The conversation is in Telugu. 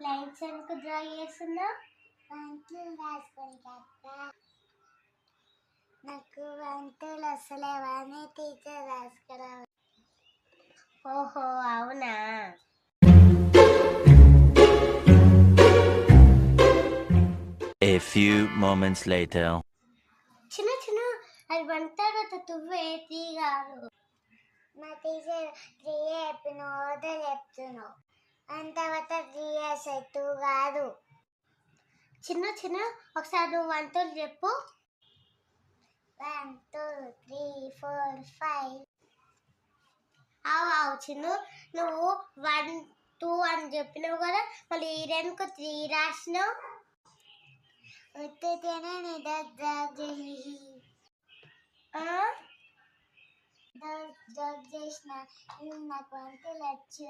లైన్స్ ఎందుకు డ్రా చేస్తున్నావు? వంటలు రాసుకొని అక్క. నాకు వంటలు వస్తలేవని టీచర్ రాసుకురా. ఓహో అవునా. A few moments later. చిన్న చిన్న అది వన్ తర్వాత తువ్వే త్రీ కాదు. మా టీచర్ త్రీ చెప్పిన ఓదర్ చెప్తున్నావు. వన్ తర్వాత 3 years 2 కాదు. చిన్న చిన్న ఒకసారి నువ్వు 1 2 చెప్పు. 1 2 3 4 5. అవు చిన్న నువ్వు 1 2 అని చెప్పినావు కదా, మళ్ళీ ఈ రెండుకు 3 రాసినావు. ఉత్తేనే నిద్ర చేసిన నాకు వంటలు వచ్చు.